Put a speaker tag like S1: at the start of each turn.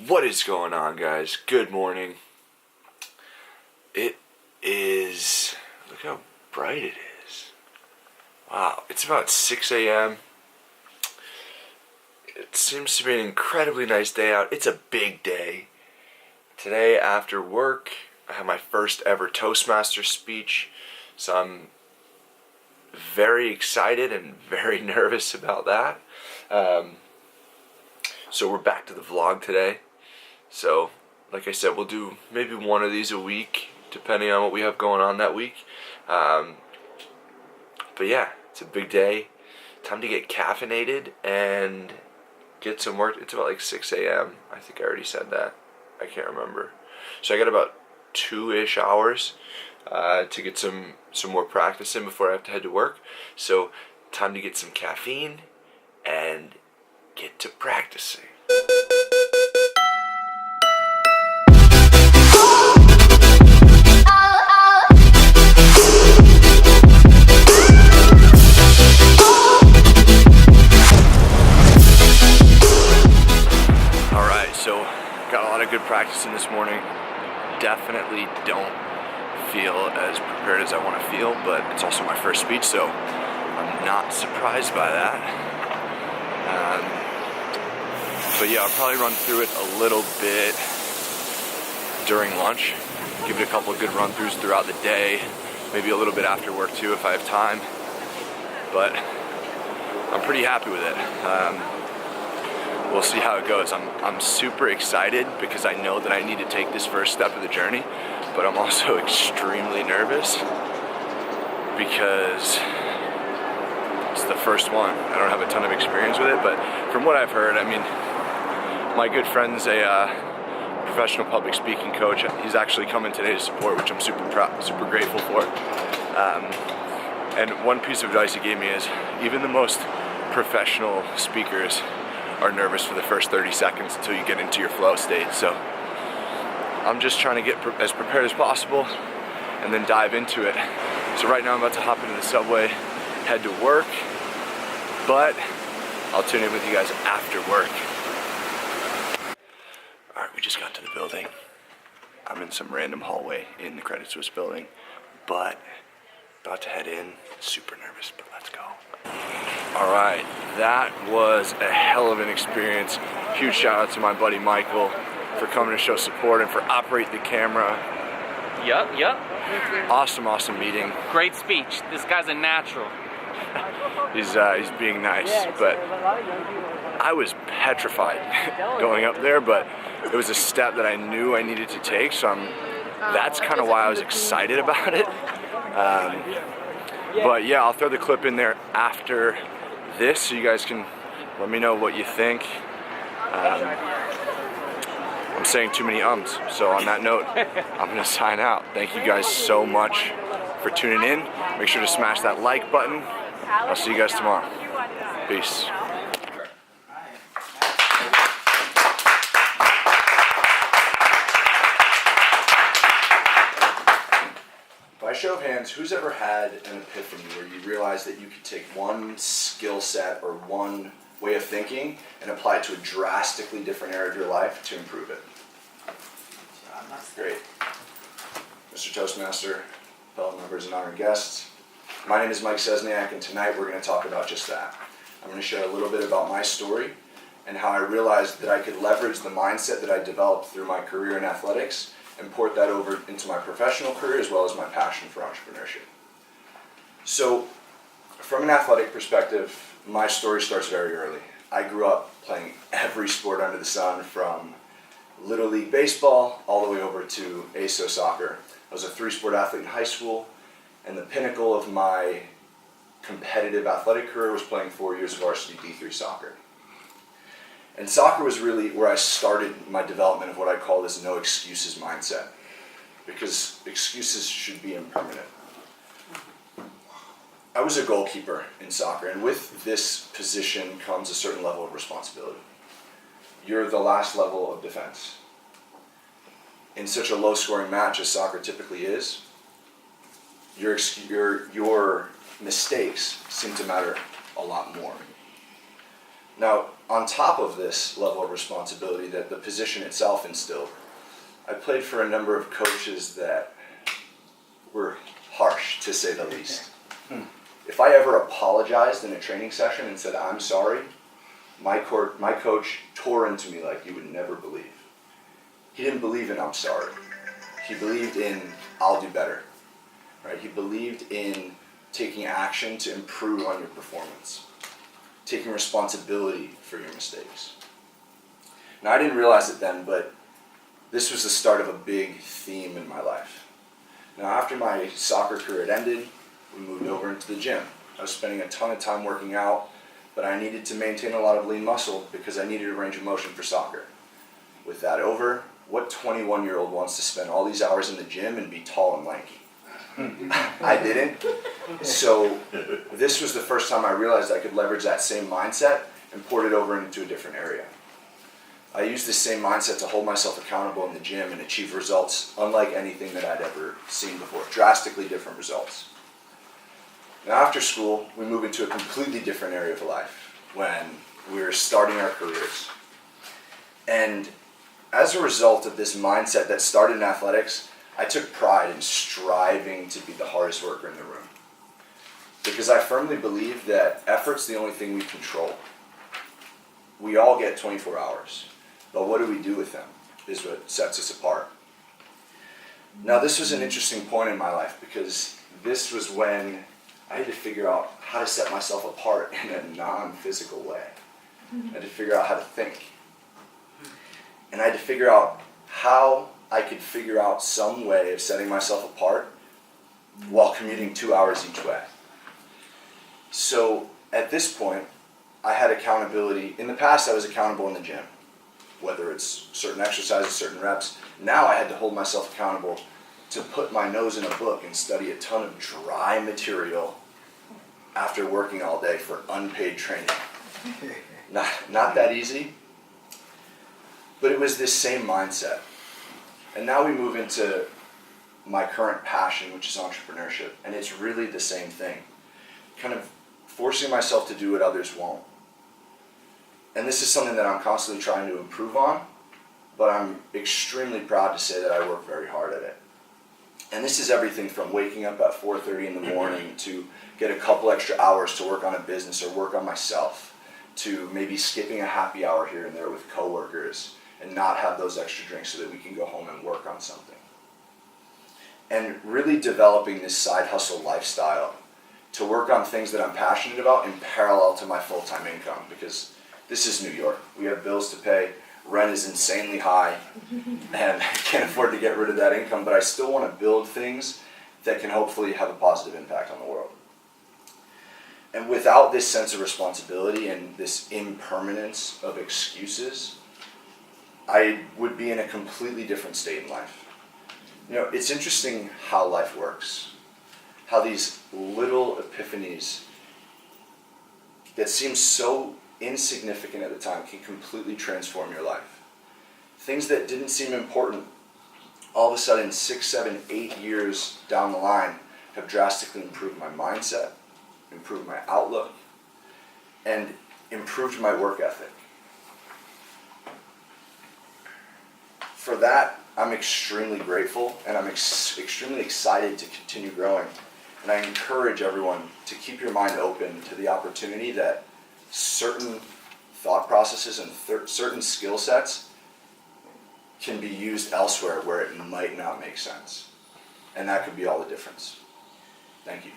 S1: What is going on, guys? Good morning. It is, look how bright it is. Wow, it's about 6 a.m. It seems to be an incredibly nice day out. It's a big day. Today after work, I have my first ever Toastmaster speech, so I'm very excited and very nervous about that. So we're back to the vlog today. So, like I said, we'll do maybe one of these a week, depending on what we have going on that week. But yeah, it's a big day. Time to get caffeinated and get some work. It's about like 6 a.m. I think I already said that. I can't remember. So I got about 2-ish hours to get some more practice in before I have to head to work. So, time to get some caffeine and get to practicing. Alright, so got a lot of good practice in this morning. Definitely don't feel as prepared as I want to feel, but it's also my first speech, so I'm not surprised by that. But yeah, I'll probably run through it a little bit during lunch. Give it a couple of good run-throughs throughout the day. Maybe a little bit after work too if I have time. But I'm pretty happy with it. We'll see how it goes. I'm super excited because I know that I need to take this first step of the journey, but I'm also extremely nervous because it's the first one. I don't have a ton of experience with it, but from what I've heard, I mean, my good friend's a professional public speaking coach. He's actually coming today to support, which I'm super grateful for. And one piece of advice he gave me is, even the most professional speakers are nervous for the first 30 seconds until you get into your flow state. So I'm just trying to get as prepared as possible and then dive into it. So right now I'm about to hop into the subway, head to work, but I'll tune in with you guys after work. Alright, we just got to the building. I'm in some random hallway in the Credit Suisse building, but about to head in. Super nervous, but let's go. Alright, that was a hell of an experience. Huge shout out to my buddy Michael for coming to show support and for operating the camera.
S2: Yep.
S1: Awesome meeting.
S2: Great speech. This guy's a natural.
S1: He's being nice, but I was petrified going up there, but it was a step that I knew I needed to take, so that's kind of why I was excited about it. But yeah, I'll throw the clip in there after this so you guys can let me know what you think. I'm saying too many ums, so on that note, I'm gonna sign out. Thank you guys so much for tuning in. Make sure to smash that like button. I'll see you guys tomorrow. Peace. By show of hands, who's ever had an epiphany where you realize that you could take one skill set or one way of thinking and apply it to a drastically different area of your life to improve it? Great. Mr. Toastmaster, fellow members and honored guests, my name is Mike Sesniak, and tonight we're going to talk about just that. I'm going to share a little bit about my story and how I realized that I could leverage the mindset that I developed through my career in athletics and port that over into my professional career as well as my passion for entrepreneurship. So, from an athletic perspective, my story starts very early. I grew up playing every sport under the sun, from Little League Baseball all the way over to ASO soccer. I was a 3-sport athlete in high school, and the pinnacle of my competitive athletic career was playing 4 years of varsity D3 soccer. And soccer was really where I started my development of what I call this no excuses mindset, because excuses should be impermanent. I was a goalkeeper in soccer, and with this position comes a certain level of responsibility. You're the last level of defense. In such a low-scoring match as soccer typically is, your mistakes seem to matter a lot more. Now, on top of this level of responsibility that the position itself instilled, I played for a number of coaches that were harsh, to say the least. If I ever apologized in a training session and said, I'm sorry, my coach tore into me like you would never believe. He didn't believe in I'm sorry. He believed in I'll do better. Right? He believed in taking action to improve on your performance, taking responsibility for your mistakes. Now, I didn't realize it then, but this was the start of a big theme in my life. Now, after my soccer career had ended, we moved over into the gym. I was spending a ton of time working out, but I needed to maintain a lot of lean muscle because I needed a range of motion for soccer. With that over, what 21-year-old wants to spend all these hours in the gym and be tall and lanky? I didn't. So this was the first time I realized I could leverage that same mindset and port it over into a different area. I used this same mindset to hold myself accountable in the gym and achieve results unlike anything that I'd ever seen before, drastically different results. Now after school, we moved into a completely different area of life when we were starting our careers. And as a result of this mindset that started in athletics, I took pride in striving to be the hardest worker in the room. Because I firmly believe that effort's the only thing we control. We all get 24 hours, but what do we do with them is what sets us apart. Now this was an interesting point in my life because this was when I had to figure out how to set myself apart in a non-physical way. I had to figure out how to think. And I had to figure out how I could figure out some way of setting myself apart while commuting 2 hours each way. So at this point, I had accountability. In the past, I was accountable in the gym, whether it's certain exercises, certain reps. Now I had to hold myself accountable to put my nose in a book and study a ton of dry material after working all day for unpaid training. Not that easy, but it was this same mindset. And now we move into my current passion, which is entrepreneurship, and it's really the same thing. Kind of forcing myself to do what others won't. And this is something that I'm constantly trying to improve on, but I'm extremely proud to say that I work very hard at it. And this is everything from waking up at 4:30 in the morning to get a couple extra hours to work on a business or work on myself, to maybe skipping a happy hour here and there with coworkers and not have those extra drinks so that we can go home and work on something. And really developing this side hustle lifestyle to work on things that I'm passionate about in parallel to my full-time income, because this is New York. We have bills to pay. Rent is insanely high, and I can't afford to get rid of that income, but I still want to build things that can hopefully have a positive impact on the world. And without this sense of responsibility and this impermanence of excuses, I would be in a completely different state in life. You know, it's interesting how life works, how these little epiphanies that seem so insignificant at the time can completely transform your life. Things that didn't seem important, all of a sudden 6, 7, 8 years down the line have drastically improved my mindset, improved my outlook, and improved my work ethic. For that, I'm extremely grateful, and I'm extremely excited to continue growing. And I encourage everyone to keep your mind open to the opportunity that certain thought processes and certain skill sets can be used elsewhere where it might not make sense. And that could be all the difference. Thank you.